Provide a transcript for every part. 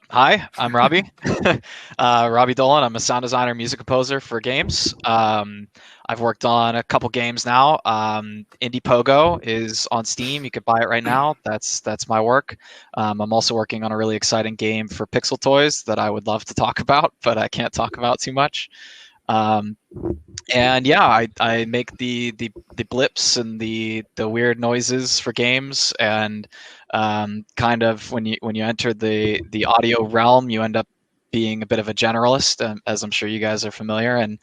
Hi, I'm Robbie. Robbie Dolan. I'm a sound designer, music composer for games. I've worked on a couple games now. Indie Pogo is on Steam. You could buy it right now. That's my work. I'm also working on a really exciting game for Pixel Toys that I would love to talk about, but I can't talk about too much. Um, and yeah, I make the blips and the weird noises for games, and kind of when you enter the audio realm, you end up being a bit of a generalist, as I'm sure you guys are familiar. And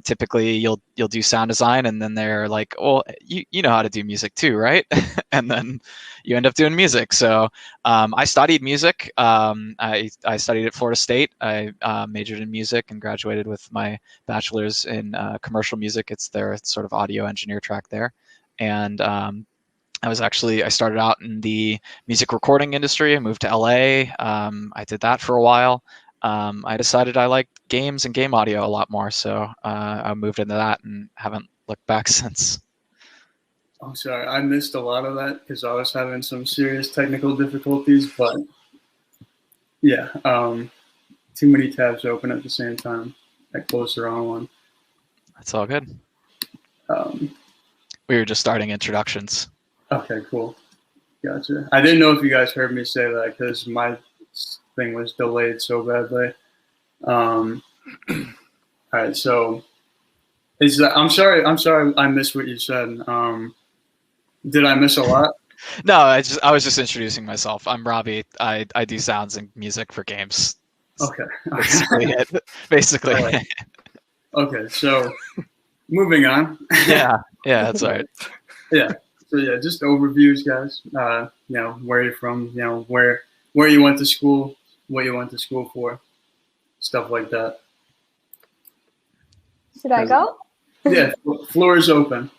typically, you'll do sound design, and then they're like, "Well, you know how to do music too, right?" And then you end up doing music. So I studied music. I studied at Florida State. I majored in music and graduated with my bachelor's in commercial music. It's their sort of audio engineer track there. And I started out in the music recording industry. I moved to LA. I did that for a while. I decided I liked games and game audio a lot more, so I moved into that and haven't looked back since. I'm sorry, I missed a lot of that because I was having some serious technical difficulties. But yeah, too many tabs open at the same time. I closed the wrong one. It's all good. Um, We were just starting introductions. okay, cool. Gotcha. I didn't know if you guys heard me say that because my thing was delayed so badly. All right, so I'm sorry. I missed what you said. Did I miss a lot? No, I was just introducing myself. I'm Robbie. I do sounds and music for games. Okay. Basically it. Basically. Right. Okay, so moving on. Yeah, that's all right. Yeah. So yeah, just overviews, guys. Where you're from, where you went to school, what you went to school for, stuff like that. Should I go? Yeah, floor is open.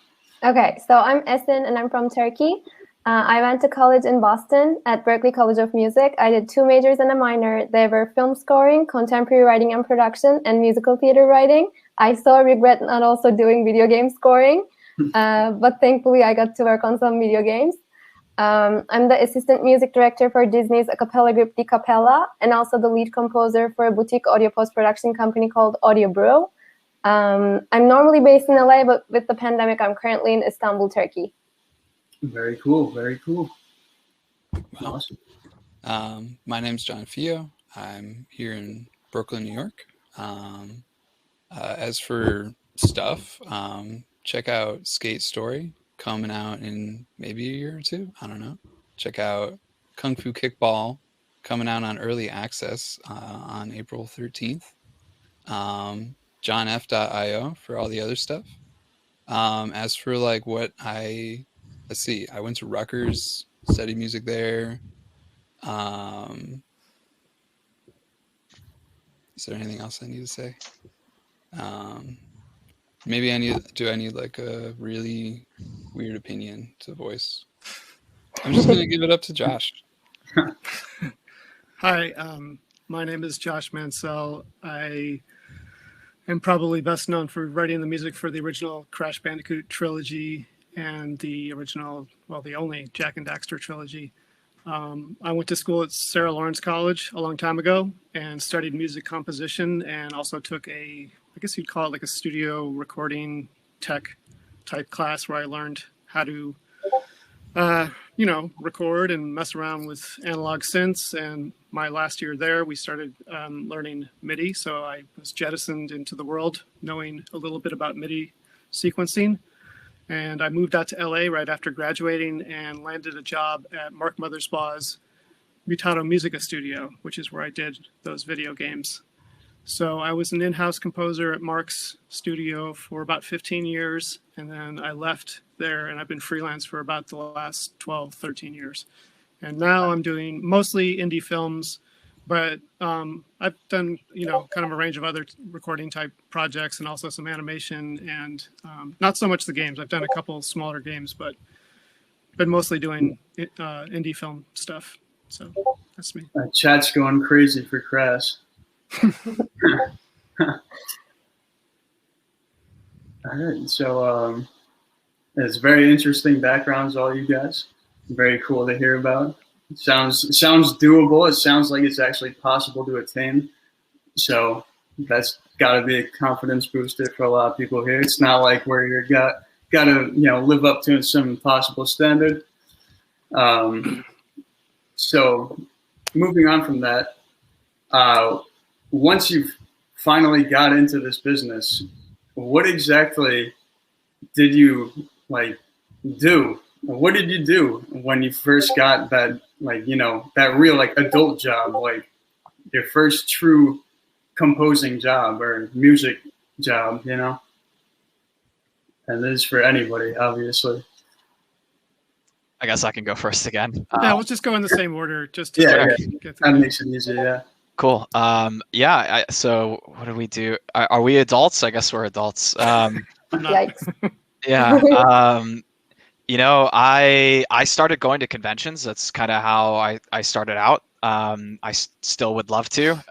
Okay, so I'm Esin and I'm from Turkey. I went to college in Boston at Berklee College of Music. I did 2 majors and a minor. They were film scoring, contemporary writing and production, and musical theater writing. I so regret not also doing video game scoring, but thankfully I got to work on some video games. I'm the assistant music director for Disney's a cappella group Di Cappella, and also the lead composer for a boutique audio post-production company called Audio Brew. I'm normally based in LA, but with the pandemic, I'm currently in Istanbul, Turkey. Very cool. Very cool. Awesome. My name's John Fio. I'm here in Brooklyn, New York. As for stuff, check out Skate Story, coming out in maybe a year or two. I don't know. Check out Kung Fu Kickball, coming out on early access on April 13th. johnf.io for all the other stuff. As for like what let's see, I went to Rutgers, studied music there. Is there anything else I need to say? Maybe I need like a really weird opinion to voice. I'm just gonna give it up to Josh. Hi, my name is Josh Mansell. I am probably best known for writing the music for the original Crash Bandicoot trilogy and the only Jak and Daxter trilogy. I went to school at Sarah Lawrence College a long time ago and studied music composition, and also took I guess you'd call it like a studio recording tech type class where I learned how to record and mess around with analog synths. And my last year there, we started learning MIDI. So I was jettisoned into the world knowing a little bit about MIDI sequencing. And I moved out to LA right after graduating and landed a job at Mark Mothersbaugh's Mutato Musica studio, which is where I did those video games. So I was an in-house composer at Mark's studio for about 15 years, and then I left there, and I've been freelance for about the last 12, 13 years. And now I'm doing mostly indie films, but I've done, kind of a range of other recording type projects and also some animation, and not so much the games. I've done a couple smaller games, but been mostly doing indie film stuff. So that's me. Chat's going crazy for Crash. All right, so it's very interesting backgrounds, all you guys. Very cool to hear about. sounds doable. It sounds like it's actually possible to attain. So that's got to be a confidence booster for a lot of people here. It's not like where you're got to live up to some impossible standard. So moving on from that, once you've finally got into this business, what exactly did you do? What did you do when you first got that that real adult job, like your first true composing job or music job, And this is for anybody, obviously. I guess I can go first again. Yeah, we'll just go in the same order. Just to get that makes it easy. Yeah. Cool. So what do we do? Are we adults? I guess we're adults. Yikes. Yeah. I started going to conventions. That's kind of how I started out. I still would love to.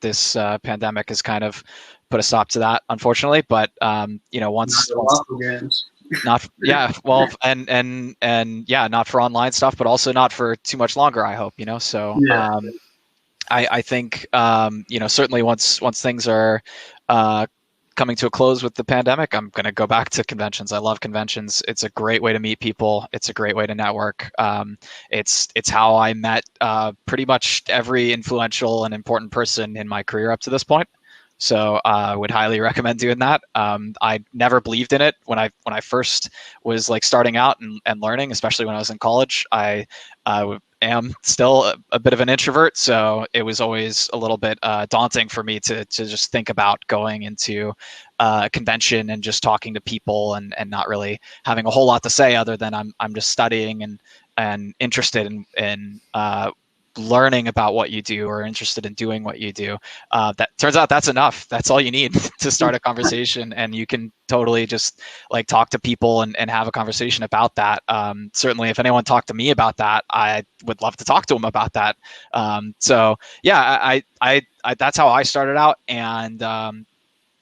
This pandemic has kind of put a stop to that, unfortunately. But once Waffle games. not well, and not for online stuff, but also not for too much longer, I hope. So yeah. I think certainly once things are coming to a close with the pandemic, I'm going to go back to conventions. I love conventions. It's a great way to meet people. It's a great way to network. It's how I met pretty much every influential and important person in my career up to this point. So I would highly recommend doing that. I never believed in it when I first was starting out and learning, especially when I was in college. I am still a bit of an introvert, so it was always a little bit daunting for me to just think about going into a convention and just talking to people and not really having a whole lot to say other than I'm just studying and interested in learning about what you do or interested in doing what you do. That turns out that's enough. That's all you need to start a conversation, and you can totally just talk to people and have a conversation about that. Certainly if anyone talked to me about that, I would love to talk to them about that. So yeah, I that's how I started out. And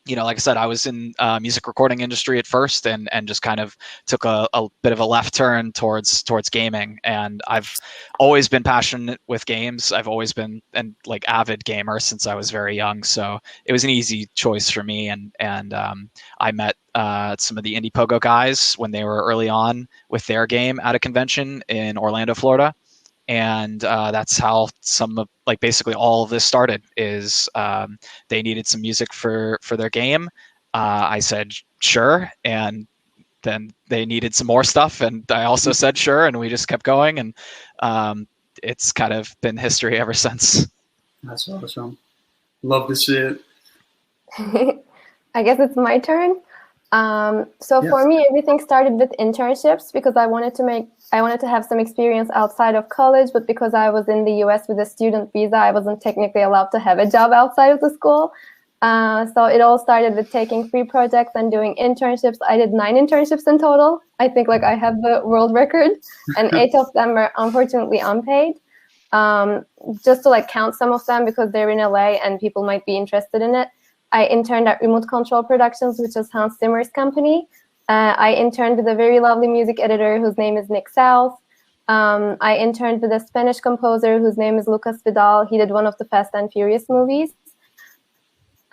like I said, I was in music recording industry at first, and just kind of took a bit of a left turn towards gaming. And I've always been passionate with games. I've always been an avid gamer since I was very young. So it was an easy choice for me. And I met some of the Indie Pogo guys when they were early on with their game at a convention in Orlando, Florida. And that's how some of basically all of this started. Is they needed some music for their game. I said sure, and then they needed some more stuff, and I also said sure, and we just kept going, and it's kind of been history ever since. That's awesome. Love to see it. I guess it's my turn. So for me, everything started with internships because I wanted to have some experience outside of college, but because I was in the US with a student visa, I wasn't technically allowed to have a job outside of the school. So it all started with taking free projects and doing internships. I did 9 internships in total. I think I have the world record, and 8 of them were unfortunately unpaid. Just to count some of them because they're in LA and people might be interested in it. I interned at Remote Control Productions, which is Hans Zimmer's company. I interned with a very lovely music editor whose name is Nick South. I interned with a Spanish composer whose name is Lucas Vidal. He did one of the Fast and Furious movies.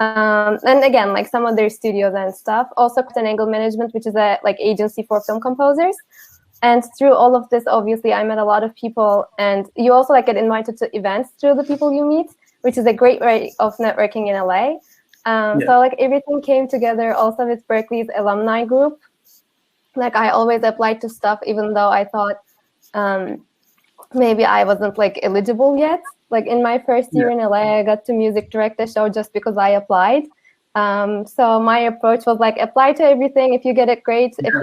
And again, some of their studios and stuff. Also, an Angle Management, which is a agency for film composers. And through all of this, obviously, I met a lot of people. And you also get invited to events through the people you meet, which is a great way of networking in LA. So everything came together also with Berklee's alumni group. I always applied to stuff, even though I thought maybe I wasn't eligible yet. In my first year in LA, I got to music direct a show just because I applied. So my approach was apply to everything. If you get it, great. If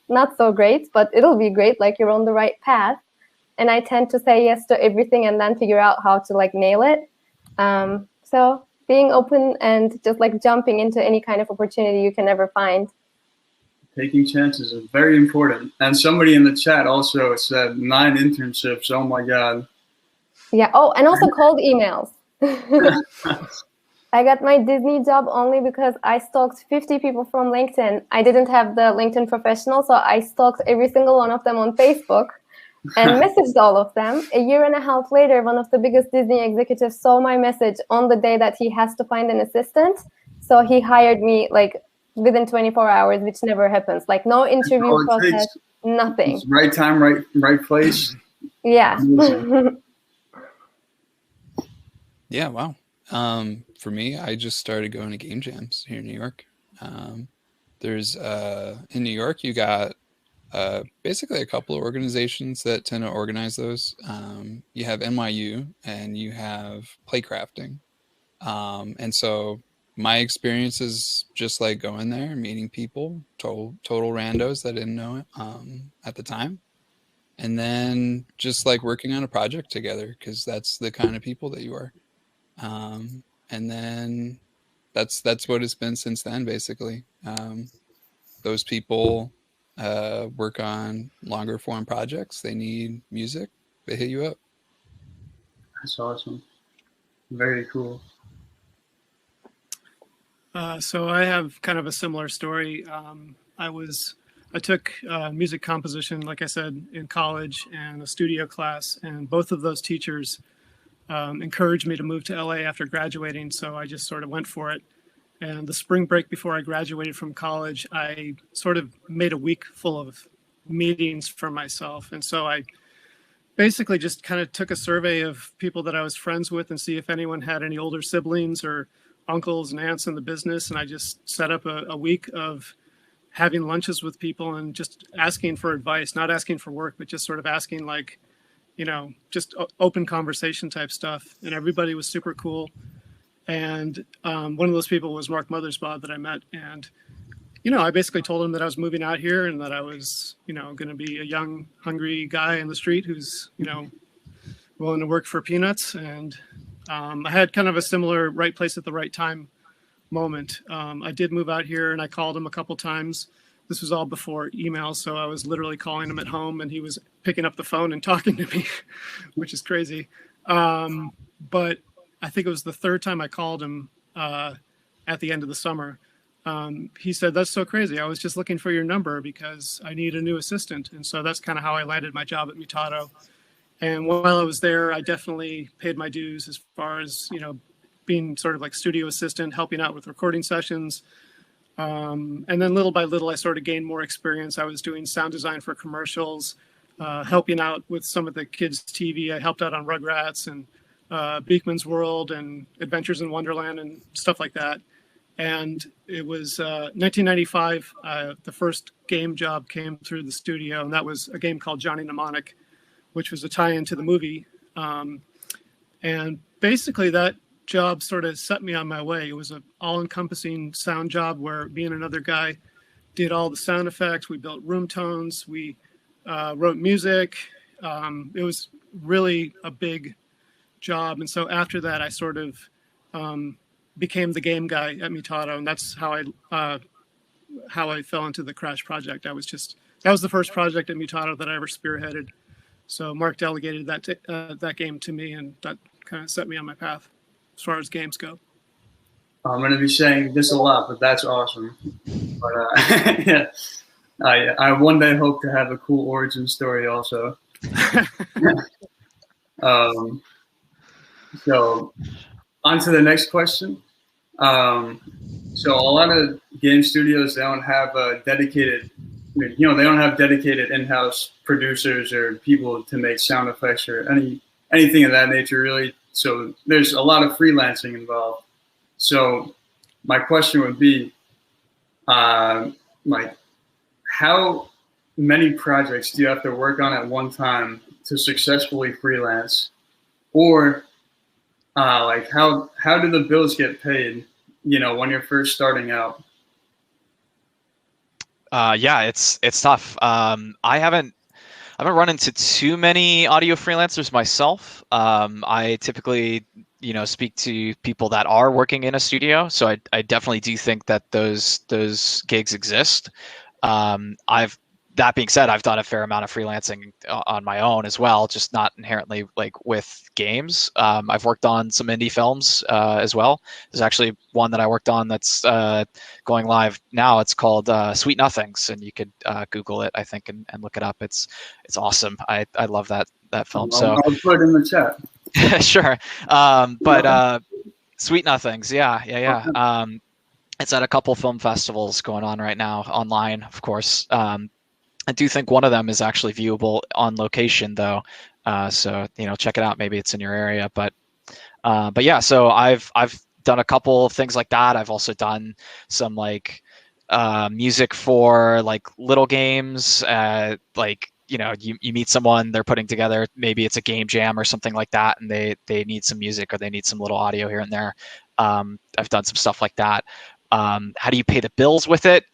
not so great, but it'll be great. You're on the right path. And I tend to say yes to everything and then figure out how to nail it. So being open and just jumping into any kind of opportunity you can ever find. Taking chances is very important. And somebody in the chat also said 9 internships. Oh my God. Yeah. Oh, and also cold emails. I got my Disney job only because I stalked 50 people from LinkedIn. I didn't have the LinkedIn Professional, so I stalked every single one of them on Facebook. and messaged all of them. A year and a half later, one of the biggest Disney executives saw my message on the day that he has to find an assistant. So he hired me like within 24 hours, which never happens. Like no interview process, nothing. It's right time, right place. Yeah. Yeah, wow. For me, I just started going to game jams here in New York. There's in New York, you got basically a couple of organizations that tend to organize those. You have NYU and you have Playcrafting. And so my experience is just like going there, meeting people, total randos that didn't know it at the time. And then just like working on a project together, because that's the kind of people that you are. And then that's what it's been since then, basically. Those people work on longer form projects. They need music. They hit you up. That's awesome. Very cool. So I have kind of a similar story. I took music composition, like I said, in college and a studio class, and both of those teachers encouraged me to move to LA after graduating. So I just sort of went for it. And the spring break before I graduated from college, I sort of made a week full of meetings for myself. And so I basically just kind of took a survey of people that I was friends with and see if anyone had any older siblings or uncles and aunts in the business. And I just set up a week of having lunches with people and just asking for advice, not asking for work, but just sort of asking like, just open conversation type stuff. And everybody was super cool. And one of those people was Mark Mothersbaugh that I met. And, I basically told him that I was moving out here and that I was, going to be a young, hungry guy in the street who's, willing to work for peanuts. And I had kind of a similar right place at the right time moment. I did move out here and I called him a couple times. This was all before email. So I was literally calling him at home and he was picking up the phone and talking to me, which is crazy. But I think it was the third time I called him at the end of the summer. He said, "That's so crazy. I was just looking for your number because I need a new assistant." And so that's kind of how I landed my job at Mutato. And while I was there, I definitely paid my dues as far as, being sort of like studio assistant, helping out with recording sessions. And then little by little, I sort of gained more experience. I was doing sound design for commercials, helping out with some of the kids' TV. I helped out on Rugrats and Beekman's World and Adventures in Wonderland and stuff like that. And it was 1995, the first game job came through the studio, and that was a game called Johnny Mnemonic, which was a tie-in to the movie. And basically that job sort of set me on my way. It was an all-encompassing sound job where me and another guy did all the sound effects. We built room tones. We wrote music. It was really a big job. And so after that, I sort of became the game guy at Mutato, and that's how I fell into the Crash project. That was the first project at Mutato that I ever spearheaded. So Mark delegated that game to me, and that kind of set me on my path as far as games go. I'm going to be saying this a lot, but that's awesome. But yeah, I one day hope to have a cool origin story also. So on to the next question. So a lot of game studios, they don't have dedicated in-house producers or people to make sound effects or anything of that nature, really. So there's a lot of freelancing involved. So my question would be, like, how many projects do you have to work on at one time to successfully freelance? Or like how do the bills get paid, when you're first starting out? Yeah, it's tough. I haven't run into too many audio freelancers myself. I typically, speak to people that are working in a studio. So I definitely do think that those gigs exist. I've that being said, I've done a fair amount of freelancing on my own as well, just not inherently like with games. I've worked on some indie films as well. There's actually one that I worked on that's going live now. It's called Sweet Nothings, and you could Google it, I think, and look it up. It's awesome. I love that film. So I'll put it in the chat. sure. Sweet Nothings, yeah. It's at a couple film festivals going on right now, online, of course. I do think one of them is actually viewable on location, though. So check it out. Maybe it's in your area. But yeah. So I've done a couple of things like that. I've also done some like music for like little games. Like you meet someone, they're putting together, maybe it's a game jam or something like that, and they need some music or they need some little audio here and there. I've done some stuff like that. How do you pay the bills with it?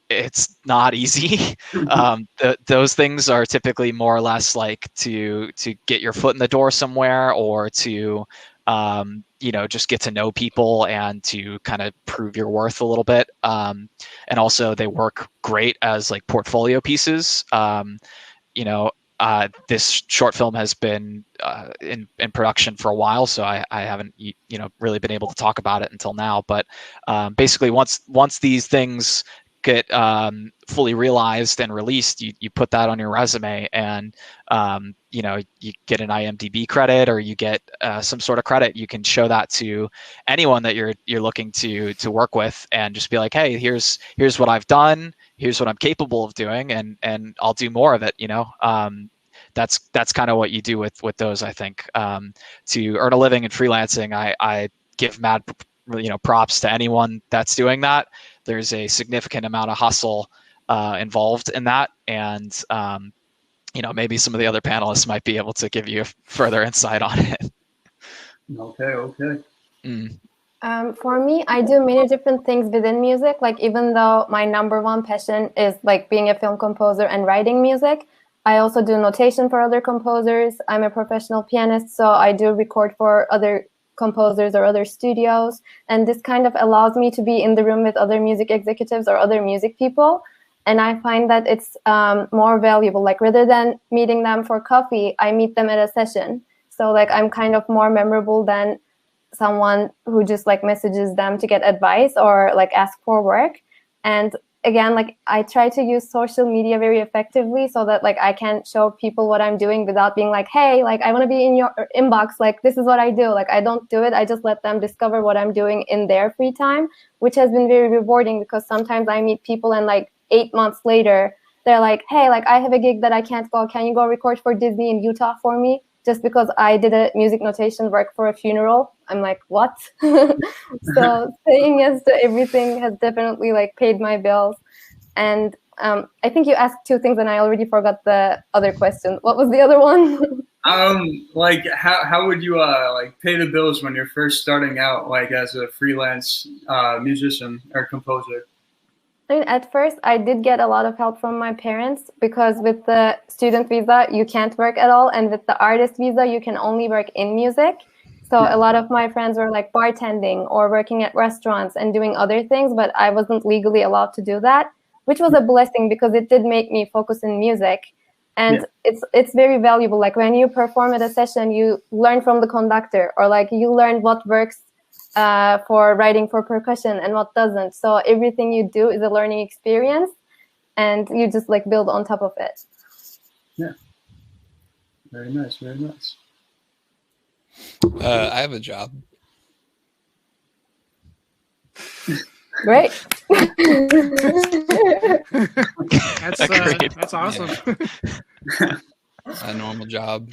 It's not easy. Those things are typically more or less like to get your foot in the door somewhere, or to just get to know people and to kind of prove your worth a little bit. And also they work great as like portfolio pieces. This short film has been in production for a while, so I haven't really been able to talk about it until now. But basically, once these things get fully realized and released, you put that on your resume, and you get an IMDb credit, or you get some sort of credit. You can show that to anyone that you're looking to work with, and just be like, hey, here's what I've done, here's what I'm capable of doing, and I'll do more of it. That's kind of what you do with those, I think. To earn a living in freelancing, I give mad props to anyone that's doing that. There's a significant amount of hustle involved in that, and maybe some of the other panelists might be able to give you further insight on it. Okay. For me, I do many different things within music. Like, even though my number one passion is like being a film composer and writing music, I also do notation for other composers. I'm a professional pianist, so I do record for other composers or other studios. And this kind of allows me to be in the room with other music executives or other music people. And I find that it's more valuable. Like, rather than meeting them for coffee, I meet them at a session. So like, I'm kind of more memorable than someone who just like messages them to get advice or like ask for work. And again, like, I try to use social media very effectively so that like I can show people what I'm doing without being like, hey, like, I want to be in your inbox, like, this is what I do. Like, I don't do it. I just let them discover what I'm doing in their free time, which has been very rewarding, because sometimes I meet people and like 8 months later, they're like, hey, like, I have a gig that I can't go. Can you go record for Disney in Utah for me? Just because I did a music notation work for a funeral. I'm like, what? So saying yes to everything has definitely like paid my bills. And I think you asked two things and I already forgot the other question. What was the other one? Like, how would you like pay the bills when you're first starting out, like as a freelance musician or composer? I mean, at first, I did get a lot of help from my parents, because with the student visa, you can't work at all. And with the artist visa, you can only work in music. So a lot of my friends were like bartending or working at restaurants and doing other things, but I wasn't legally allowed to do that, which was a blessing because it did make me focus in music. And it's very valuable. Like, when you perform at a session, you learn from the conductor, or like you learn what works for writing for percussion and what doesn't. So everything you do is a learning experience, and you just like build on top of it. Yeah. Very nice. Very nice. I have a job. Great. That's awesome. A normal job.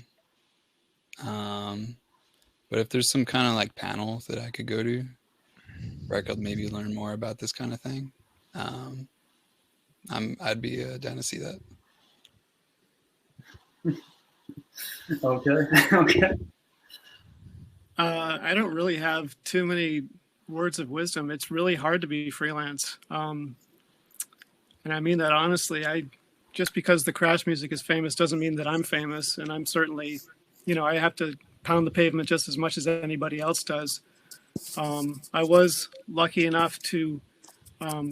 But if there's some kind of like panel that I could go to where I could maybe learn more about this kind of thing, I'd be down to see that. Okay. I don't really have too many words of wisdom. It's really hard to be freelance. And I mean that honestly. Just because the crash music is famous doesn't mean that I'm famous. And I'm certainly, I have to pound the pavement just as much as anybody else does. I was lucky enough to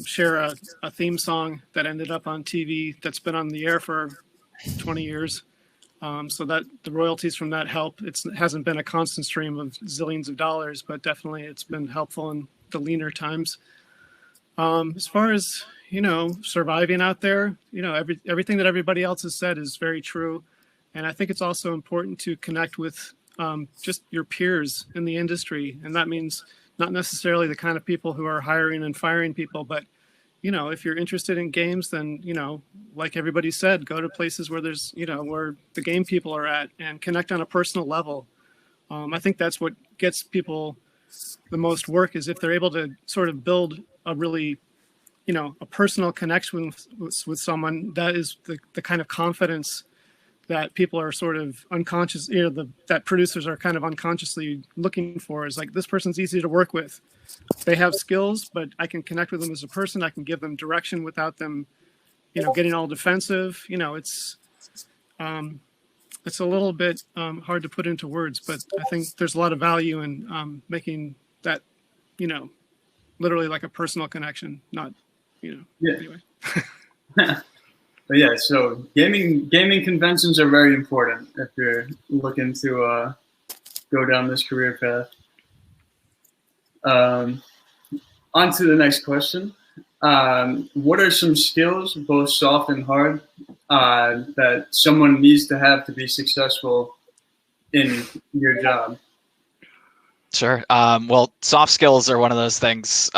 share a theme song that ended up on TV that's been on the air for 20 years. So that the royalties from that help. It hasn't been a constant stream of zillions of dollars, but definitely it's been helpful in the leaner times. As far as, surviving out there, everything that everybody else has said is very true. And I think it's also important to connect with just your peers in the industry. And that means not necessarily the kind of people who are hiring and firing people, but if you're interested in games, then, like everybody said, go to places where there's, where the game people are at and connect on a personal level. I think that's what gets people the most work, is if they're able to sort of build a really, a personal connection with someone. That is the kind of confidence that people are sort of unconscious, that producers are kind of unconsciously looking for, is like, this person's easy to work with. They have skills, but I can connect with them as a person. I can give them direction without them, getting all defensive. It's a little bit hard to put into words, but I think there's a lot of value in making that, literally like a personal connection, not, anyway. But yeah, so gaming conventions are very important if you're looking to go down this career path. On to the next question. What are some skills, both soft and hard, that someone needs to have to be successful in your job? Sure. Well, soft skills are one of those things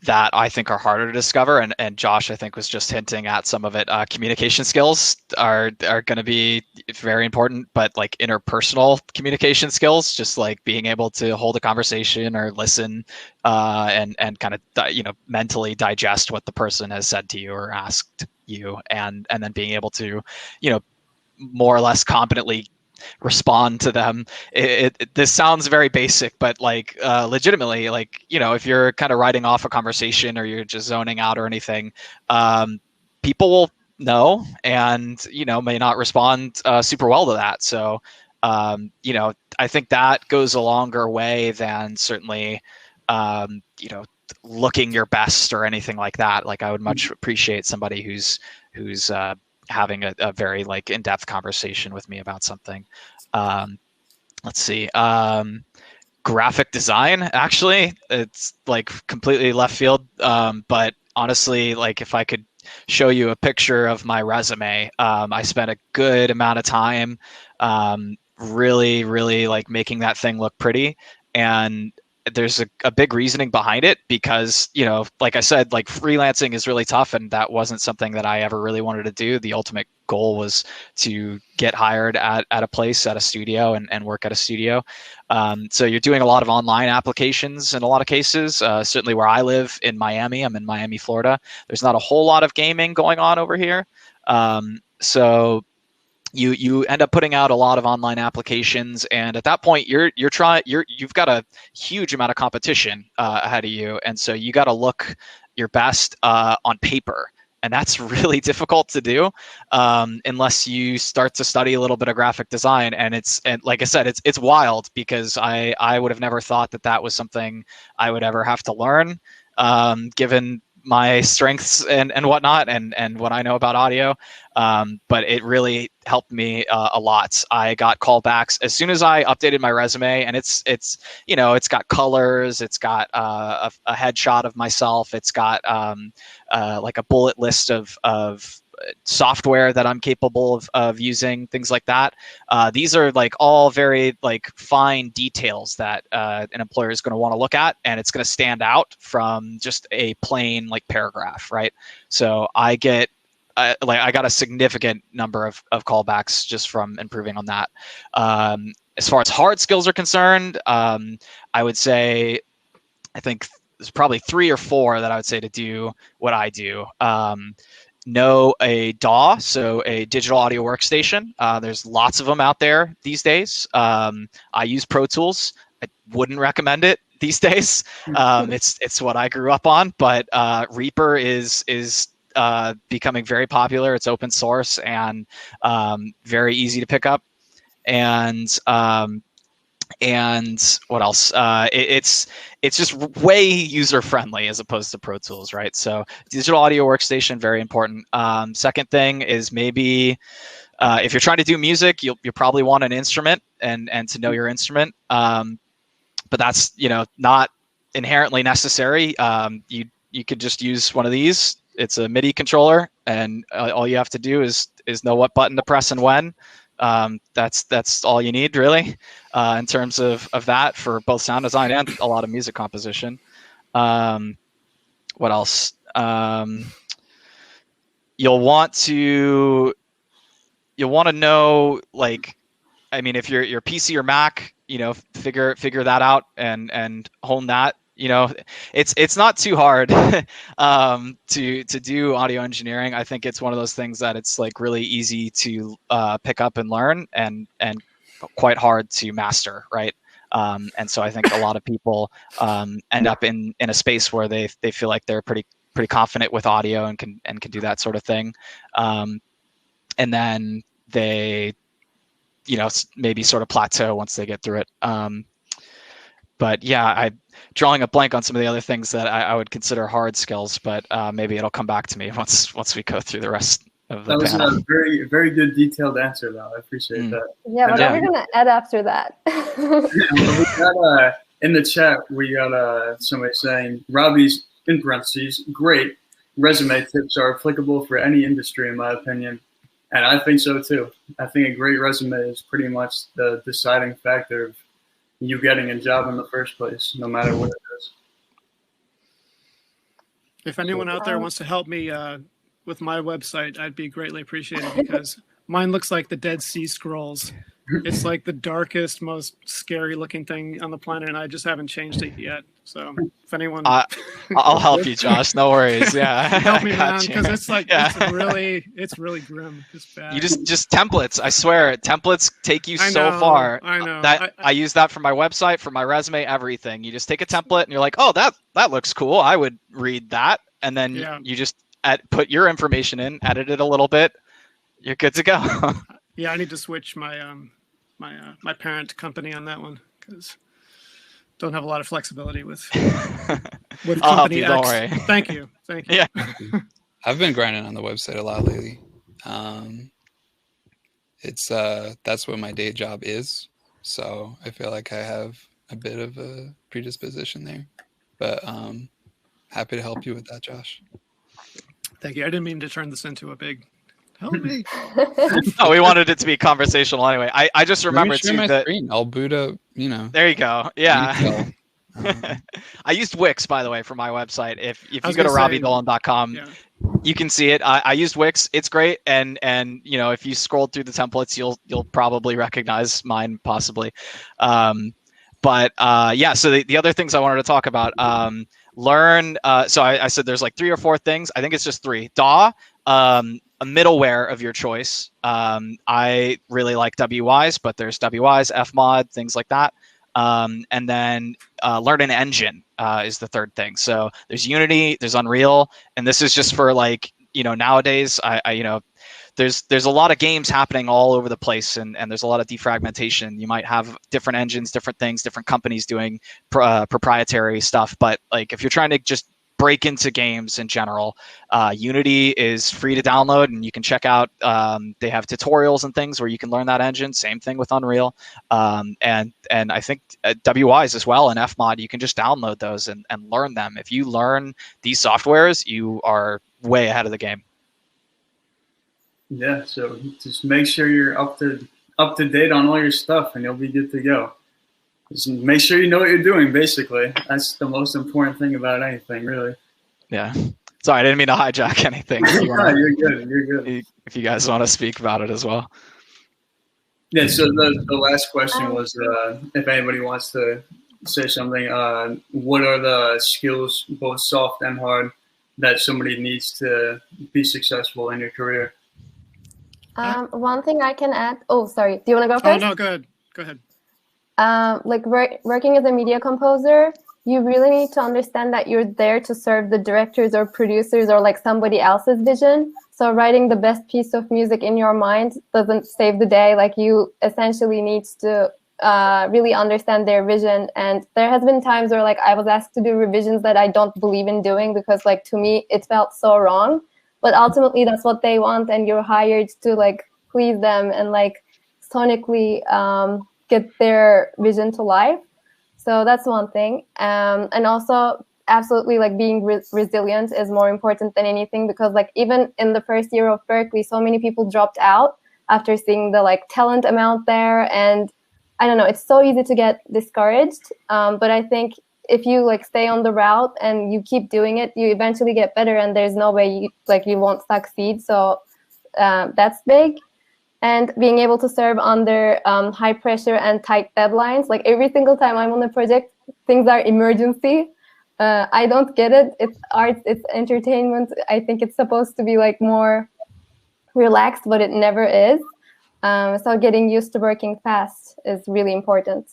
that I think are harder to discover, and Josh, I think, was just hinting at some of it. Communication skills are going to be very important, but like interpersonal communication skills, just like being able to hold a conversation or listen, and kind of mentally digest what the person has said to you or asked you, and then being able to more or less competently respond to them. This sounds very basic, but like legitimately, like if you're kind of writing off a conversation or you're just zoning out or anything, people will know and may not respond super well to that. So I think that goes a longer way than certainly looking your best or anything like that. Like I would much appreciate somebody who's having a very like in-depth conversation with me about something. Let's see. Graphic design, actually, it's like completely left field. But honestly, like if I could show you a picture of my resume, I spent a good amount of time really, really like making that thing look pretty. And there's a big reasoning behind it because, like I said, like freelancing is really tough, and that wasn't something that I ever really wanted to do. The ultimate goal was to get hired at a place, at a studio, and work at a studio. So you're doing a lot of online applications in a lot of cases. Certainly where I live in Miami, I'm in Miami, Florida. There's not a whole lot of gaming going on over here. So you end up putting out a lot of online applications, and at that point you've got a huge amount of competition ahead of you, and so you got to look your best on paper, and that's really difficult to do unless you start to study a little bit of graphic design. And like I said, it's wild because I would have never thought that was something I would ever have to learn, given my strengths and whatnot, and what I know about audio. But it really helped me a lot. I got callbacks as soon as I updated my resume, and it's got colors, it's got a headshot of myself, it's got like a bullet list of software that I'm capable of using, things like that. These are like all very like fine details that an employer is going to want to look at, and it's going to stand out from just a plain like paragraph, right? So I got a significant number of callbacks just from improving on that. As far as hard skills are concerned, I would say, I think there's probably 3 or 4 that I would say to do what I do. Know a DAW, so a digital audio workstation. There's lots of them out there these days. I use Pro Tools. I wouldn't recommend it these days. It's what I grew up on, but Reaper is becoming very popular. It's open source and very easy to pick up. And And what else? It's just way user friendly as opposed to Pro Tools, right? So digital audio workstation, very important. Second thing is maybe if you're trying to do music, you'll probably want an instrument and to know your instrument. But that's not inherently necessary. You could just use one of these. It's a MIDI controller, and all you have to do is know what button to press and when. That's all you need, really, in terms of that for both sound design and a lot of music composition. What else? You'll want to know, like, I mean, if you're PC or Mac, figure that out and hone that. It's not too hard to do audio engineering. I think it's one of those things that it's like really easy to pick up and learn, and quite hard to master, right? And so I think a lot of people end up in a space where they feel like they're pretty confident with audio and can do that sort of thing, and then they maybe sort of plateau once they get through it. But yeah, I'm drawing a blank on some of the other things that I would consider hard skills, but maybe it'll come back to me once we go through the rest of the panel. That was a very, very good detailed answer, though. I appreciate that. Yeah, what are we going to add after that? We got, in the chat, we got somebody saying, Robbie's, in parentheses, great resume tips are applicable for any industry, in my opinion. And I think so, too. I think a great resume is pretty much the deciding factor of you getting a job in the first place, no matter what it is. If anyone out there wants to help me with my website, I'd be greatly appreciated, because mine looks like the Dead Sea Scrolls. It's like the darkest, most scary looking thing on the planet, and I just haven't changed it yet. So if anyone, I'll help you, Josh. No worries. Yeah, help me, man, because it's like it's really grim. It's bad. You just templates. I swear, templates take you so far. I know. I use that for my website, for my resume, everything. You just take a template and you're like, oh, that looks cool. I would read that, and then you just put your information in, edit it a little bit. You're good to go. Yeah, I need to switch my my parent company on that one, because don't have a lot of flexibility with company X. Don't worry. Thank you. Yeah. I've been grinding on the website a lot lately. It's that's what my day job is, so I feel like I have a bit of a predisposition there, but happy to help you with that, Josh. Thank you. I didn't mean to turn this into a big help me. No, we wanted it to be conversational anyway. I just remembered too that screen. I'll boot up, There you go. Yeah. I used Wix, by the way, for my website. If you go to robbiedolan.com, you can see it. I used Wix. It's great, and if you scroll through the templates, you'll probably recognize mine possibly. But so the other things I wanted to talk about, learn. So I said there's like 3 or 4 things. I think it's just 3. DAW. A middleware of your choice. I really like WYs, but there's WYs, Fmod, things like that. And then learn an engine is the third thing. So there's Unity, there's Unreal, and this is just for like, nowadays, there's a lot of games happening all over the place, and there's a lot of defragmentation. You might have different engines, different things, different companies doing proprietary stuff. But like if you're trying to just break into games in general, Unity is free to download, and you can check out, they have tutorials and things where you can learn that engine. Same thing with Unreal, and I think WYs as well, and Fmod, you can just download those and learn them. If you learn these softwares, you are way ahead of the game. Yeah, so just make sure you're up to date on all your stuff, and you'll be good to go. Just make sure you know what you're doing, basically. That's the most important thing about anything, really. Yeah. Sorry, I didn't mean to hijack anything. You're good. You're good. If you guys want to speak about it as well. Yeah, so the last question was if anybody wants to say something, what are the skills, both soft and hard, that somebody needs to be successful in your career? One thing I can add. Oh, sorry. Do you want to go first? Oh, no, go ahead. Go ahead. Like working as a media composer, you really need to understand that you're there to serve the directors or producers or like somebody else's vision. So writing the best piece of music in your mind doesn't save the day. Like you essentially need to really understand their vision. And there has been times where like I was asked to do revisions that I don't believe in doing because like to me it felt so wrong. But ultimately that's what they want, and you're hired to like please them and like sonically get their vision to life. So that's one thing. And also absolutely like being resilient is more important than anything, because like even in the first year of Berklee, so many people dropped out after seeing the like talent amount there. And I don't know, it's so easy to get discouraged. But I think if you like stay on the route and you keep doing it, you eventually get better, and there's no way you won't succeed. So that's big. And being able to serve under high pressure and tight deadlines. Like every single time I'm on a project, things are emergency. I don't get it. It's art, it's entertainment. I think it's supposed to be like more relaxed, but it never is. So getting used to working fast is really important.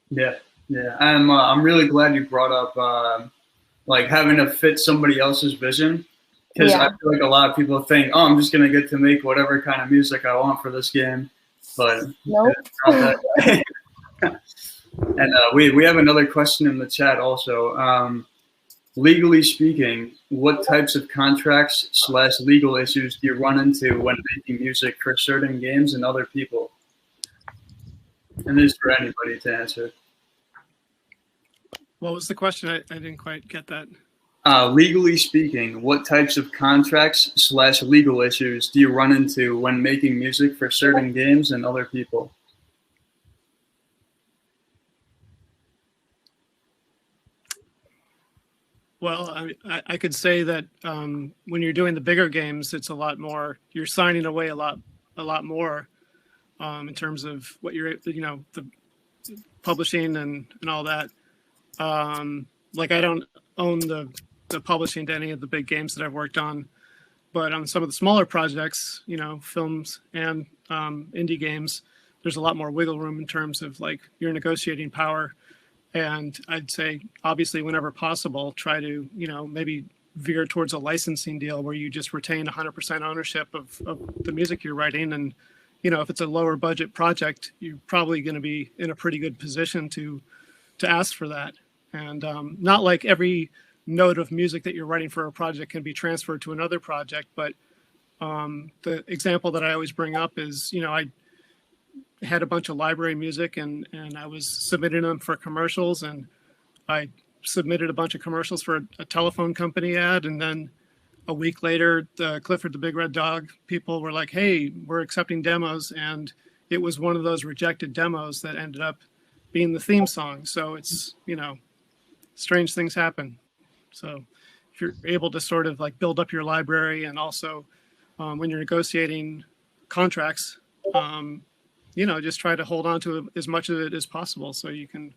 Yeah. I'm really glad you brought up like having to fit somebody else's vision, because I feel like a lot of people think, oh, I'm just gonna get to make whatever kind of music I want for this game, but nope. It's not that way. And we have another question in the chat also. Legally speaking, what types of contracts / legal issues do you run into when making music for certain games and other people? And this is for anybody to answer. What was the question? I didn't quite get that. Legally speaking, what types of contracts / legal issues do you run into when making music for certain games and other people? Well, I could say that when you're doing the bigger games, it's a lot more. You're signing away a lot more in terms of what you're, the publishing and all that. Like I don't own the publishing to any of the big games that I've worked on, but on some of the smaller projects, films and indie games, there's a lot more wiggle room in terms of like your negotiating power. And I'd say, obviously, whenever possible, try to, maybe veer towards a licensing deal where you just retain 100% ownership of the music you're writing. And, if it's a lower budget project, you're probably going to be in a pretty good position to ask for that. And not like every note of music that you're writing for a project can be transferred to another project. But the example that I always bring up is, I had a bunch of library music and I was submitting them for commercials, and I submitted a bunch of commercials for a telephone company ad, and then a week later the Clifford the Big Red Dog people were like, hey, we're accepting demos, and it was one of those rejected demos that ended up being the theme song. So it's, strange things happen. So if you're able to sort of like build up your library, and also when you're negotiating contracts, just try to hold on to as much of it as possible so you can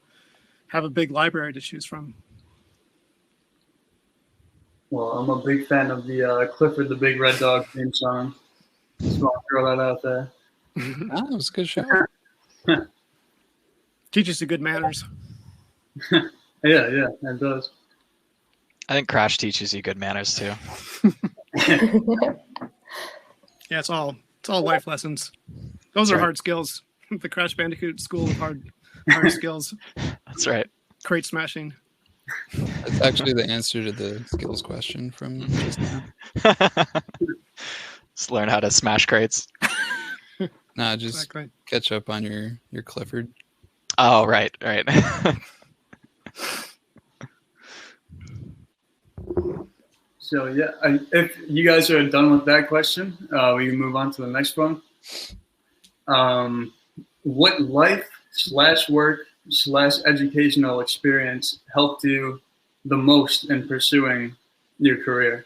have a big library to choose from. Well, I'm a big fan of the Clifford the Big Red Dog theme song. Just want to throw that out there. That was a good show. Teaches you good manners. Yeah, it does. I think Crash teaches you good manners too. Yeah, it's all life lessons. Those are hard skills. The Crash Bandicoot School of Hard Skills. That's right. Crate smashing. That's actually the answer to the skills question from just now. Just learn how to smash crates. Nah, just catch up on your Clifford. Oh, right. So yeah, if you guys are done with that question, we can move on to the next one. What life / work / educational experience helped you the most in pursuing your career?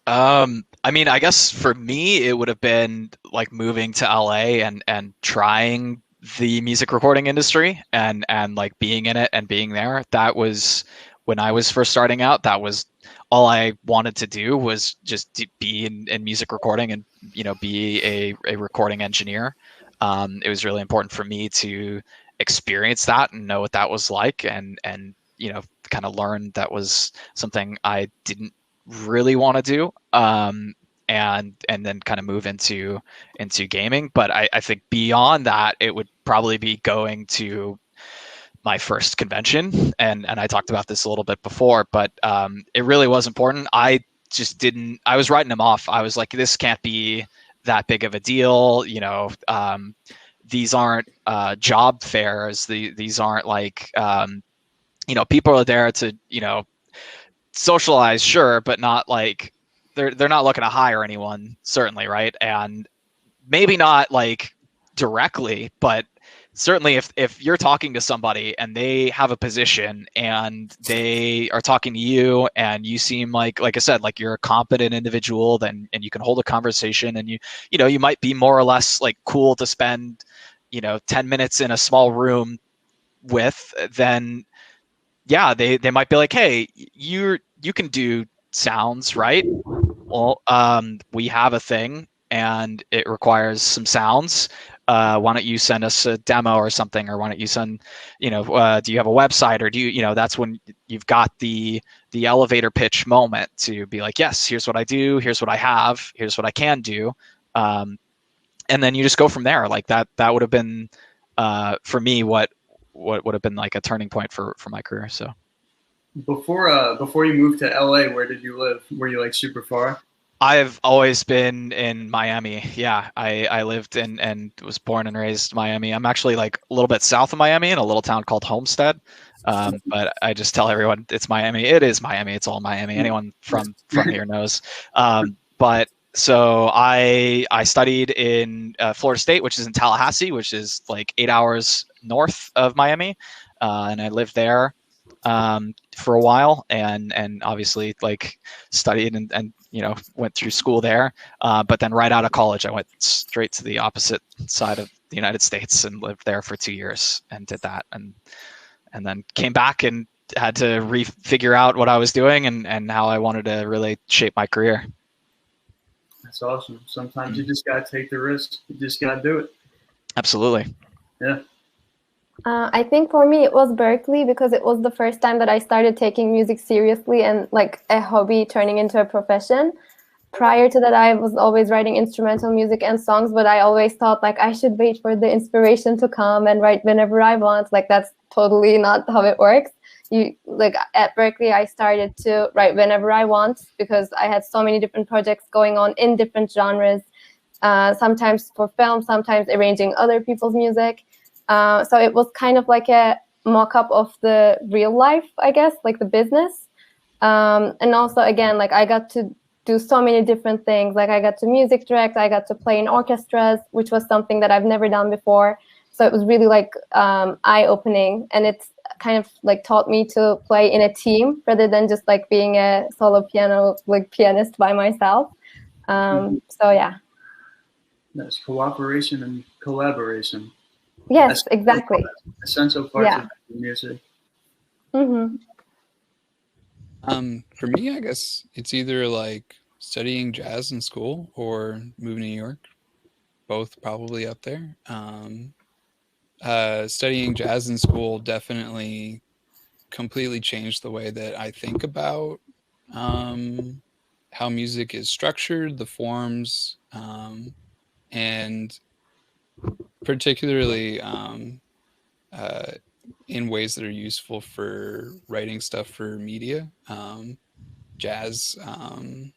I mean, I guess for me, it would have been like moving to LA and trying the music recording industry and like being in it and being there. That was when I was first starting out. That was all I wanted to do, was just to be in music recording and be a recording engineer. It was really important for me to experience that and know what that was like, and kind of learn that was something I didn't really want to do. and then kind of move into gaming. But I think beyond that, it would probably be going to my first convention, and I talked about this a little bit before, but it really was important. I just didn't. I was writing them off. I was like, this can't be that big of a deal. These aren't job fairs. These aren't like people are there to socialize, sure, but not like they're not looking to hire anyone, certainly, right? And maybe not like directly, but certainly if you're talking to somebody and they have a position and they are talking to you and you seem like I said, like you're a competent individual, then and you can hold a conversation, and you might be more or less like cool to spend 10 minutes in a small room with, then yeah, they might be like, hey, you can do sounds, right? Well, we have a thing and it requires some sounds. Why don't you send us a demo or something? Or why don't you send, do you have a website, or do you, that's when you've got the elevator pitch moment to be like, yes, here's what I do, here's what I have, here's what I can do. And then you just go from there. Like that would have been, for me, what would have been like a turning point for my career. So before you moved to LA, where did you live? Were you like super far? I've always been in Miami. Yeah, I lived and was born and raised in Miami. I'm actually like a little bit south of Miami in a little town called Homestead. But I just tell everyone it's Miami. It is Miami. It's all Miami. Anyone from here knows. But so I studied in Florida State, which is in Tallahassee, which is like 8 hours north of Miami, and I lived there for a while, and obviously like studied and went through school there. But then right out of college, I went straight to the opposite side of the United States and lived there for 2 years and did that, and then came back and had to refigure out what I was doing and how I wanted to really shape my career. That's awesome. Sometimes you just gotta take the risk. You just gotta do it. Absolutely. Yeah. I think for me it was Berkeley, because it was the first time that I started taking music seriously and like a hobby turning into a profession. Prior to that, I was always writing instrumental music and songs, but I always thought like I should wait for the inspiration to come and write whenever I want. Like that's totally not how it works. Like at Berkeley, I started to write whenever I want, because I had so many different projects going on in different genres, sometimes for film, sometimes arranging other people's music. So it was kind of like a mock-up of the real life, I guess, like the business. And also, again, like I got to do so many different things. Like I got to music direct, I got to play in orchestras, which was something that I've never done before. So it was really like eye-opening, and it's kind of like taught me to play in a team rather than just like being a solo pianist by myself. So yeah. That's cooperation and collaboration. Yes, exactly. Essential parts of music. Mm-hmm. For me, I guess it's either like studying jazz in school or moving to New York. Both probably up there. Studying jazz in school definitely completely changed the way that I think about how music is structured, the forms, and particularly in ways that are useful for writing stuff for media. Jazz, kind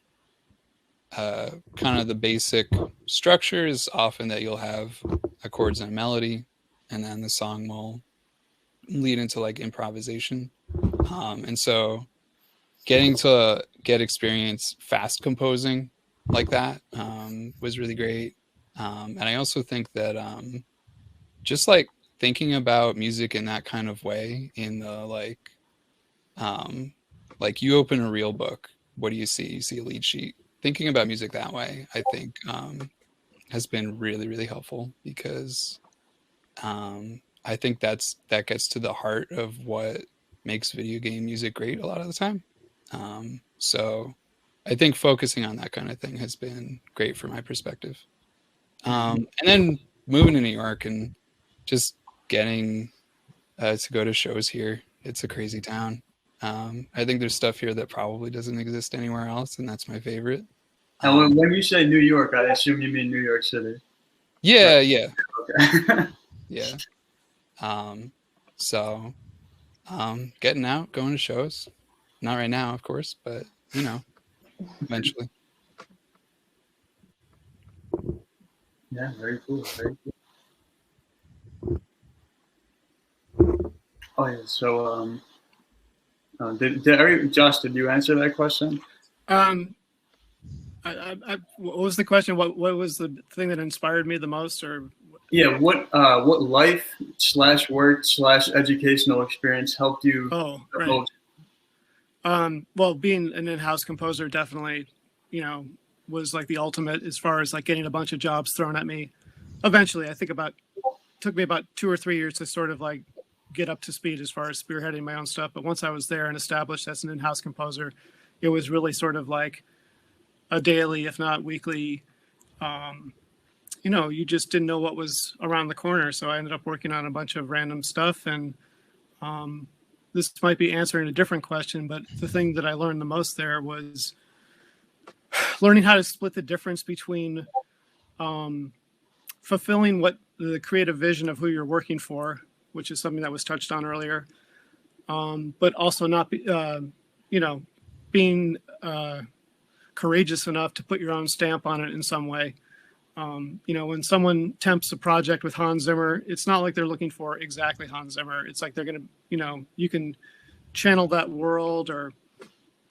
of the basic structure is often that you'll have a chords and a melody, and then the song will lead into like improvisation. And so getting to get experience fast composing like that was really great. And I also think that just like thinking about music in that kind of way, in the like you open a real book, what do you see? You see a lead sheet. Thinking about music that way, I think, has been really, really helpful, because I think that gets to the heart of what makes video game music great a lot of the time. So I think focusing on that kind of thing has been great for my perspective. And then moving to New York and just getting to go to shows here. It's a crazy town. I think there's stuff here that probably doesn't exist anywhere else, and that's my favorite. And when you say New York, I assume you mean New York City. Yeah, Right. yeah, Okay. yeah. So getting out, going to shows. Not right now, of course, but you know, eventually. Yeah, very cool. Very cool. Oh yeah. So Josh, did you answer that question? What was the question? What was the thing that inspired me the most, or? Yeah. What life / work / educational experience helped you Oh, the right. most? Well, being an in-house composer definitely, was like the ultimate as far as like getting a bunch of jobs thrown at me. Eventually, I think took me about 2 or 3 years to sort of like get up to speed as far as spearheading my own stuff. But once I was there and established as an in-house composer, it was really sort of like a daily, if not weekly, you just didn't know what was around the corner. So I ended up working on a bunch of random stuff. And this might be answering a different question, but the thing that I learned the most there was learning how to split the difference between fulfilling what the creative vision of who you're working for, which is something that was touched on earlier, but also not being courageous enough to put your own stamp on it in some way. When someone tempts a project with Hans Zimmer, it's not like they're looking for exactly Hans Zimmer. It's like they're going to, you can channel that world or,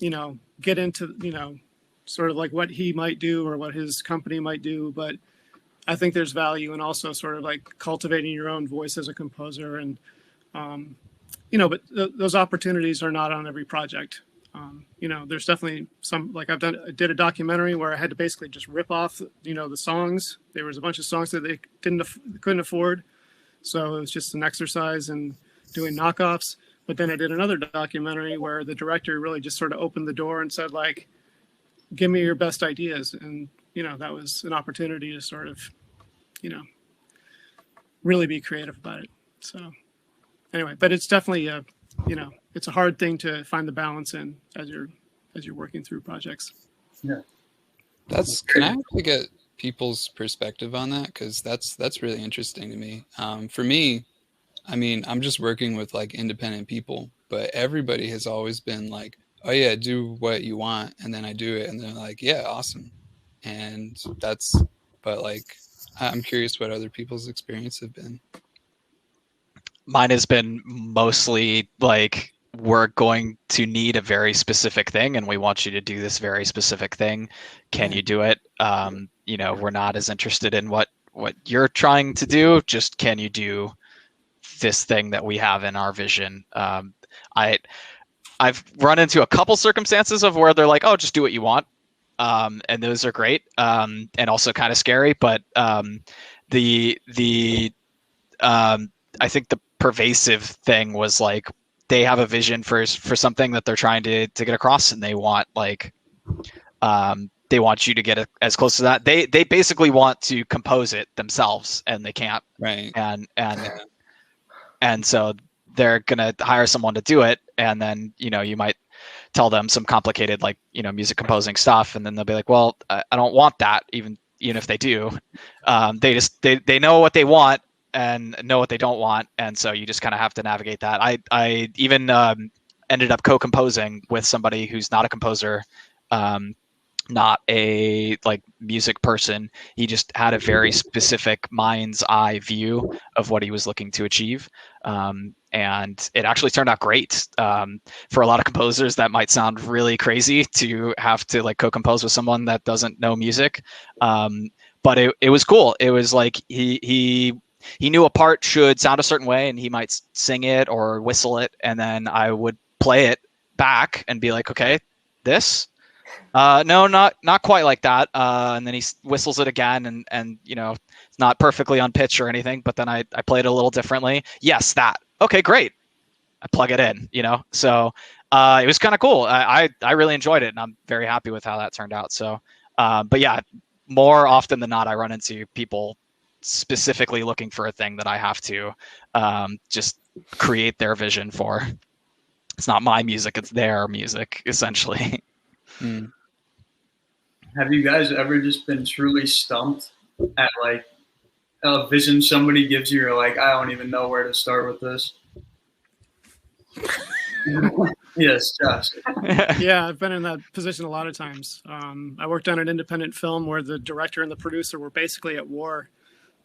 get into, sort of like what he might do or what his company might do. But I think there's value in also sort of like cultivating your own voice as a composer. And, but those opportunities are not on every project. There's definitely some, like I did a documentary where I had to basically just rip off, the songs. There was a bunch of songs that they couldn't afford. So it was just an exercise in doing knockoffs. But then I did another documentary where the director really just sort of opened the door and said, like, give me your best ideas. And, that was an opportunity to sort of, really be creative about it. So anyway, but it's definitely it's a hard thing to find the balance in as you're working through projects. Yeah. Can I actually get people's perspective on that? Because that's really interesting to me. For me, I mean, I'm just working with like independent people, but everybody has always been like, oh yeah, do what you want. And then I do it. And they're like, yeah, awesome. And but like, I'm curious what other people's experience have been. Mine has been mostly like, we're going to need a very specific thing and we want you to do this very specific thing. Can you do it? We're not as interested in what you're trying to do. Just, can you do this thing that we have in our vision? I've run into a couple circumstances of where they're like, oh, just do what you want. And those are great. And also kind of scary, but I think the pervasive thing was like, they have a vision for something that they're trying to get across, and they want you to get as close to that. They basically want to compose it themselves, and they can't. Right. And so they're gonna hire someone to do it, and then you might tell them some complicated music composing stuff, and then they'll be like, well, I don't want that, even if they do. They know what they want and know what they don't want, and so you just kind of have to navigate that. I even ended up co-composing with somebody who's not a composer, not a music person. He just had a very specific mind's eye view of what he was looking to achieve, and it actually turned out great. For a lot of composers, that might sound really crazy to have to co-compose with someone that doesn't know music, but it was cool. It was like he knew a part should sound a certain way, and he might sing it or whistle it, and then I would play it back and be like, okay, this, no, not quite like that. And then he whistles it again, and it's not perfectly on pitch or anything, but then I played it a little differently. Yes, that. Okay, great. I plug it in, So it was kind of cool. I really enjoyed it, and I'm very happy with how that turned out. So, but yeah, more often than not, I run into people specifically looking for a thing that I have to just create their vision for. It's not my music, it's their music, essentially. have you guys ever just been truly stumped at like a vision somebody gives you? You're like, I don't even know where to start with this. Yes, Josh. Yeah, I've been in that position a lot of times. I worked on an independent film where the director and the producer were basically at war.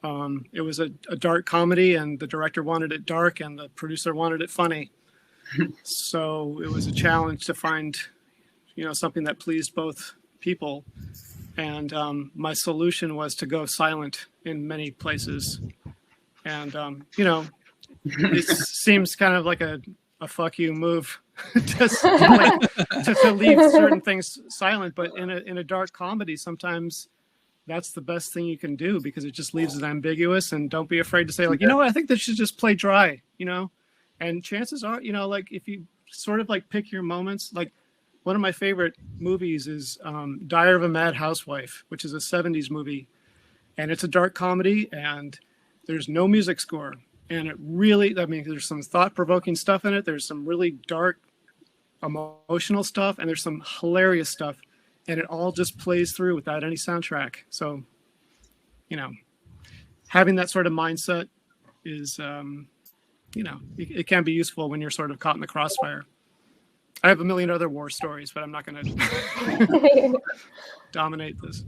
It was a dark comedy, and the director wanted it dark, and the producer wanted it funny. So it was a challenge to find, something that pleased both people. And my solution was to go silent in many places. And it seems kind of like a fuck you move to leave certain things silent, but in a dark comedy, sometimes that's the best thing you can do, because it just leaves it ambiguous. And don't be afraid to say, like, you know what, I think this should just play dry, and chances are, like, if you sort of like pick your moments, like one of my favorite movies is Diary of a Mad Housewife, which is a 70s movie, and it's a dark comedy, and there's no music score. And it really, there's some thought-provoking stuff in it. There's some really dark, emotional stuff, and there's some hilarious stuff. And it all just plays through without any soundtrack. So, having that sort of mindset is, it can be useful when you're sort of caught in the crossfire. I have a million other war stories, but I'm not going to dominate this.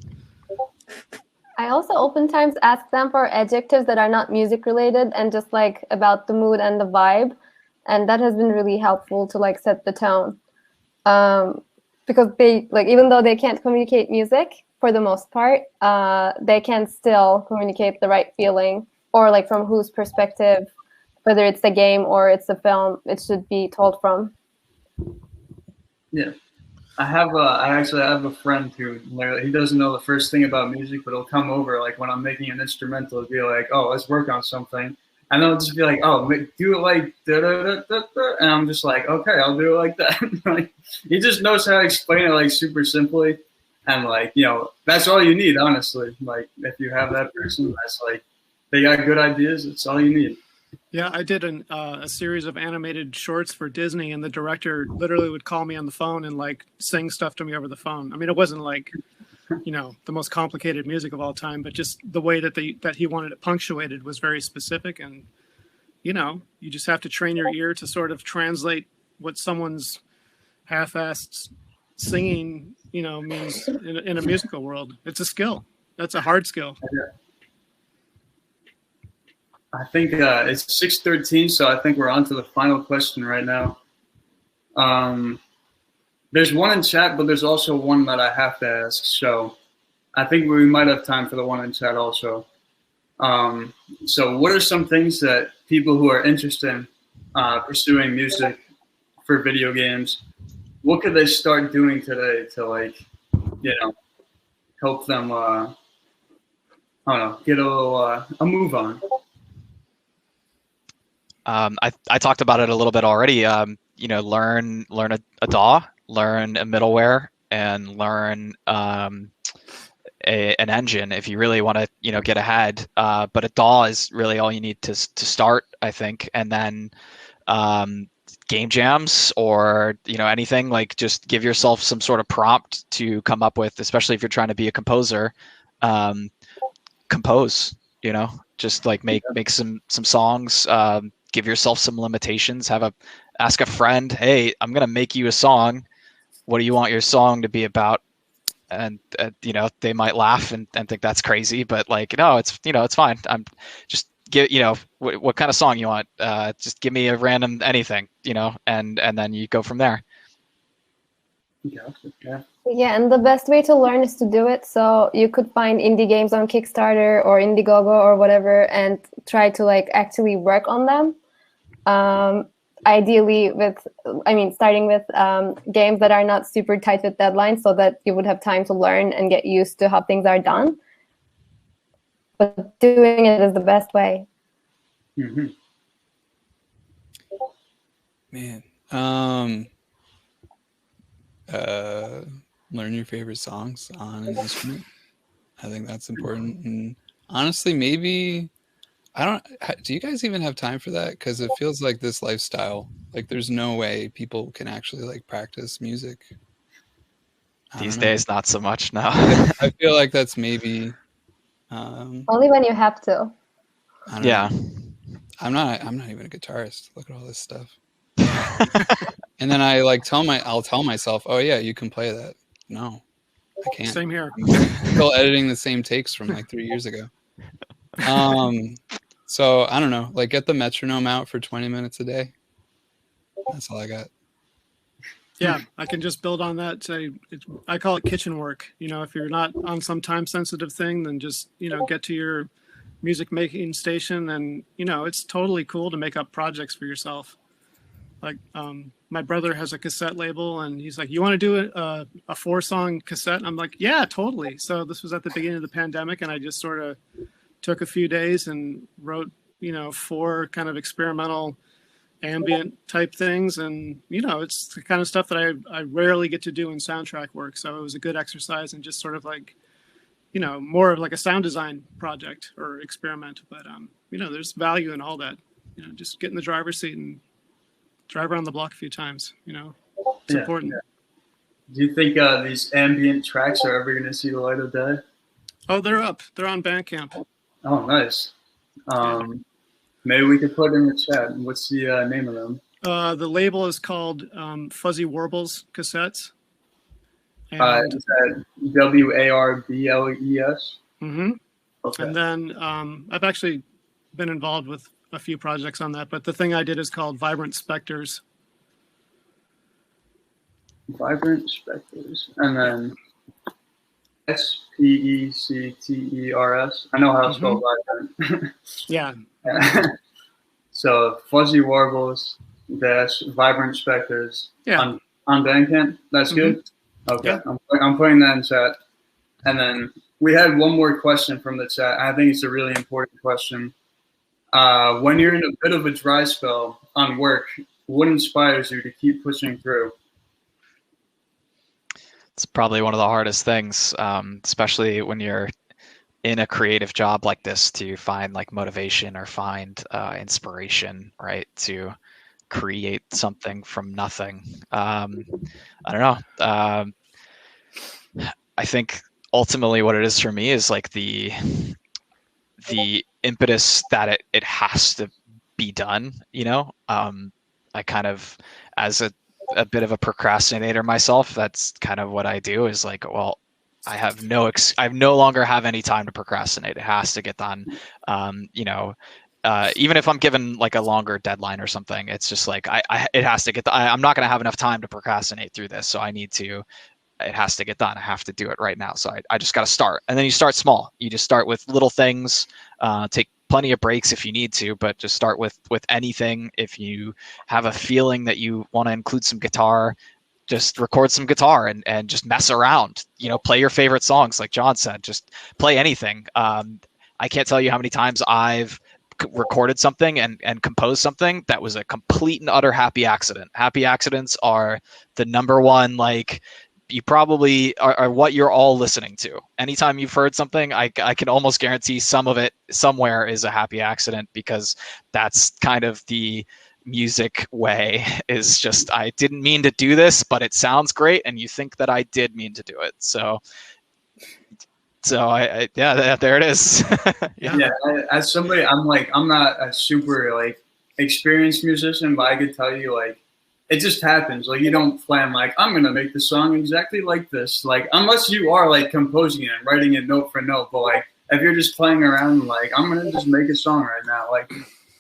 I also oftentimes ask them for adjectives that are not music related and just like about the mood and the vibe. And that has been really helpful to like set the tone. Because they, like, even though they can't communicate music for the most part, they can still communicate the right feeling, or like from whose perspective, whether it's the game or it's the film, it should be told from. Yeah. I actually have a friend who he doesn't know the first thing about music, but he'll come over like when I'm making an instrumental, he'll be like, "Oh, let's work on something," and they'll just be like, "Oh, do it like da da da da da," and I'm just like, "Okay, I'll do it like that." Like, he just knows how to explain it like super simply, and like, that's all you need, honestly. Like, if you have that person, that's like, they got good ideas. It's all you need. Yeah, I did a series of animated shorts for Disney, and the director literally would call me on the phone and like sing stuff to me over the phone. I mean, it wasn't like, the most complicated music of all time, but just the way that he wanted it punctuated was very specific. And, you just have to train your ear to sort of translate what someone's half-assed singing, means in a musical world. It's a skill. That's a hard skill. Yeah. I think it's 6:13, so I think we're on to the final question right now. There's one in chat, but there's also one that I have to ask. So I think we might have time for the one in chat also. So what are some things that people who are interested in pursuing music for video games, what could they start doing today to, like, help them, get a move on? I talked about it a little bit already. Learn a DAW, learn a middleware, and learn an engine if you really want to get ahead. But a DAW is really all you need to start, I think. And then game jams or anything, like, just give yourself some sort of prompt to come up with, especially if you're trying to be a composer. Compose, just like make some songs. Give yourself some limitations. Ask a friend, hey, I'm gonna make you a song. What do you want your song to be about? And they might laugh and think that's crazy, but like, no, it's it's fine. I'm just what kind of song you want. Just give me a random anything, and then you go from there. Yeah. Yeah, and the best way to learn is to do it. So you could find indie games on Kickstarter or Indiegogo or whatever, and try to like actually work on them. Ideally starting with games that are not super tight with deadlines, so that you would have time to learn and get used to how things are done. But doing it is the best way. Mm-hmm. Man, learn your favorite songs on an instrument. I think that's important. And honestly, maybe do you guys even have time for that? Because it feels like this lifestyle, like there's no way people can actually like practice music. These days, not so much. No. I feel like that's maybe. Only when you have to. I don't Yeah. know. I'm not even a guitarist. Look at all this stuff. And then I'll tell myself, oh yeah, you can play that. No, I can't. Same here. I'm still editing the same takes from like 3 years ago. So I don't know, like get the metronome out for 20 minutes a day. That's all I got. Yeah, I can just build on that. I call it kitchen work. If you're not on some time sensitive thing, then just, get to your music making station, and, it's totally cool to make up projects for yourself. Like, my brother has a cassette label, and he's like, you want to do a 4-song cassette? And I'm like, yeah, totally. So this was at the beginning of the pandemic, and I just sort of took a few days and wrote, 4 kind of experimental ambient type things. And, it's the kind of stuff that I rarely get to do in soundtrack work. So it was a good exercise and just sort of like, more of like a sound design project or experiment. But, there's value in all that, just get in the driver's seat and drive around the block a few times, it's important. Yeah. Do you think these ambient tracks are ever going to see the light of day? Oh, they're up. They're on Bandcamp. Oh, nice. Maybe we could put in the chat. What's the name of them? The label is called Fuzzy Warbles Cassettes. Is that WARBLES? Mm-hmm. Okay. And then I've actually been involved with a few projects on that, but the thing I did is called Vibrant Specters. Vibrant Specters. And then SPECTERS. I know how to spell vibrant. Yeah. So Fuzzy Warbles dash Vibrant Specters on Bandcamp. That's good. Okay. Yeah. I'm putting that in chat. And then we had one more question from the chat. I think it's a really important question. When you're in a bit of a dry spell on work, what inspires you to keep pushing through? It's probably one of the hardest things, especially when you're in a creative job like this, to find like motivation or find inspiration, right? To create something from nothing. I don't know. I think ultimately what it is for me is like the impetus that it has to be done, I kind of, as a bit of a procrastinator myself, that's kind of what I do, is like, well, I no longer have any time to procrastinate. It has to get done. Even if I'm given like a longer deadline or something, it's just like, it has to get I'm not going to have enough time to procrastinate through this. So it has to get done. I have to do it right now. So I just got to start. And then you start small. You just start with little things, take plenty of breaks if you need to, but just start with anything. If you have a feeling that you want to include some guitar, just record some guitar and just mess around, play your favorite songs. Like John said, just play anything. I can't tell you how many times I've recorded something and composed something that was a complete and utter happy accident. Happy accidents are the number one, like, you probably are what you're all listening to. Anytime you've heard something, I can almost guarantee some of it somewhere is a happy accident, because that's kind of the music way, is just, I didn't mean to do this, but it sounds great, and you think that I did mean to do it. So I there it is. Yeah. As somebody, I'm not a super like experienced musician, but I could tell you, like, it just happens. Like, you don't plan like, I'm gonna make the song exactly like this, like, unless you are like composing it and writing it note for note. But like, if you're just playing around, like, I'm gonna just make a song right now, like,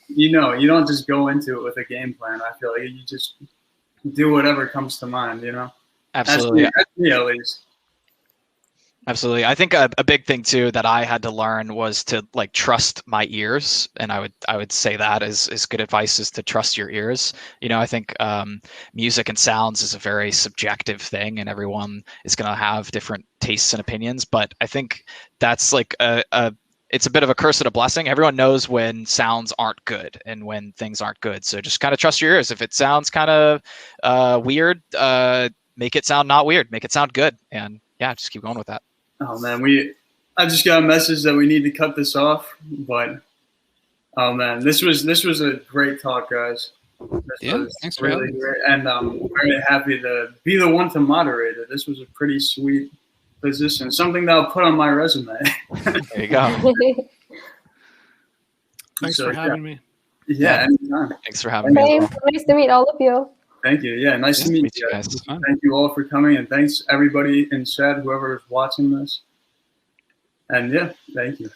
you don't just go into it with a game plan. I feel like you just do whatever comes to mind. Absolutely. That's me at least. Absolutely. I think a big thing too that I had to learn was to like trust my ears, and I would say that is good advice, is to trust your ears. I think music and sounds is a very subjective thing, and everyone is going to have different tastes and opinions. But I think that's like it's a bit of a curse and a blessing. Everyone knows when sounds aren't good and when things aren't good. So just kind of trust your ears. If it sounds kind of weird, make it sound not weird. Make it sound good, and just keep going with that. Oh man, I just got a message that we need to cut this off, but oh man, this was a great talk, guys. This Yeah, was thanks for really having us. great, and I'm very happy to be the one to moderate it. This was a pretty sweet position, something that I'll put on my resume. There you go. Thanks So, for having me. Yeah, anytime. Thanks for having me. As Same. well. Nice to meet all of you. Thank you. Yeah, nice to meet you guys. guys. Fun. Thank you all for coming, and thanks everybody in chat, whoever is watching this. And yeah, thank you.